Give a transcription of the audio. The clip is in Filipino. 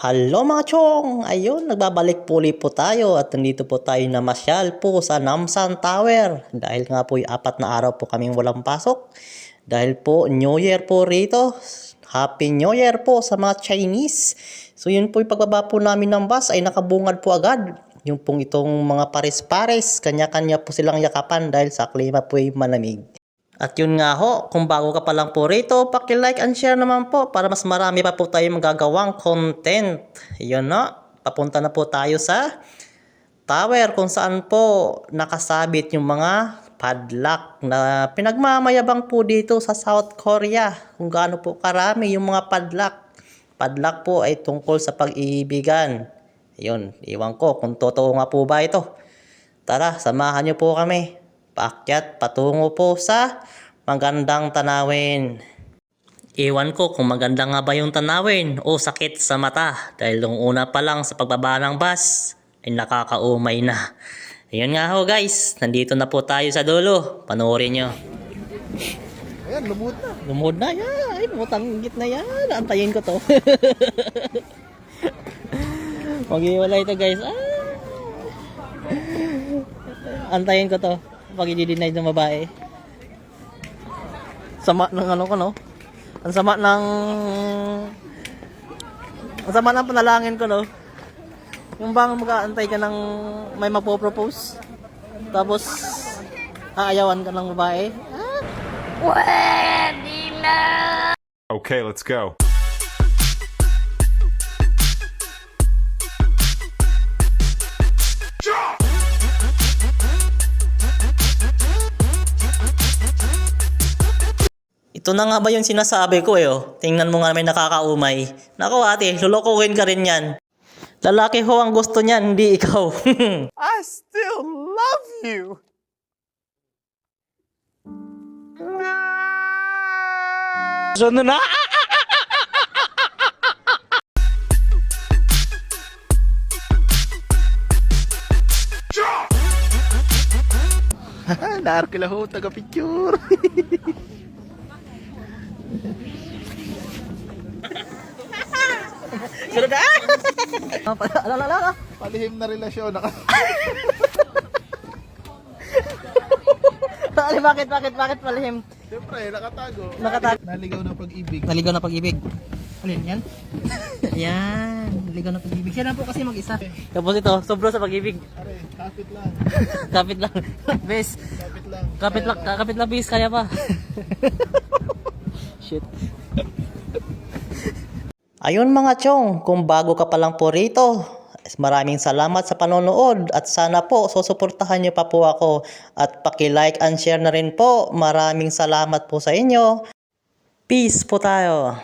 Hello mga chong! Ayun, nagbabalik po ulit po tayo at nandito po tayo namasyal po sa Namsan Tower. Dahil nga po 4 na araw po kaming walang pasok. Dahil po New Year po rito. Happy New Year po sa mga Chinese. So yun po yung pagbaba po namin ng bus ay nakabungad po agad. Yung pong itong mga pares-pares, kanya-kanya po silang yakapan dahil sa klima po ay malamig. At yun nga ho, kung bago ka pa lang po rito, paki-like and share naman po para mas marami pa po tayong magagawang content. Yun no, papunta na po tayo sa tower kung saan po nakasabit yung mga padlock na pinagmamayabang po dito sa South Korea. Kung gaano po karami yung mga padlock. Padlock po ay tungkol sa pag-iibigan. Yun, iwan ko kung totoo nga po ba ito. Tara, samahan niyo po kami. Paakyat patungo po sa magandang tanawin. Iwan ko kung maganda nga ba yung tanawin o sakit sa mata dahil nung una pa lang sa pagbaba ng bus ay nakakaumay na. Ayun nga ho guys, nandito na po tayo sa dulo. Panoorin nyo. Ayan, lumuhod na. Lumuhod na yan. Ay, mutanggit na yan. Antayin ko to. Mag-iwalay ito guys. Antayin ko to. Pag i-deny ng babae. Sama ng ano ko no? Ang sama ng panalangin ko no? Yung bang mag-aantay ka ng may magpo-propose tapos aayawan ka ng babae. Pwede na! Okay, let's go. Ito na nga ba yung sinasabi ko oh? Tingnan mo nga may nakakaumay. Nako ate, lulukuhin ka rin yan. Lalaki ho ang gusto niyan, hindi ikaw. I still love you. Na? Naarkila ho, taga-picture. Sunod na! Alala. Palihim na relasyon. Bakit palihim? Siyempre, nakatago. Nakatago. Naligaw ng pag-ibig. Naligaw na pag-ibig. Alin yan? Yan, naligaw na pag-ibig. Siya na po kasi mag-isa. Tapos ito, sobro sa pag-ibig. Are, kapit lang. Kapit lang. Bes. Kapit lang bis, kaya pa. Shit. Ayun mga chong, kung bago ka pa lang po rito, maraming salamat sa panonood at sana po susuportahan niyo pa po ako at paki-like and share na rin po. Maraming salamat po sa inyo. Peace po tayo.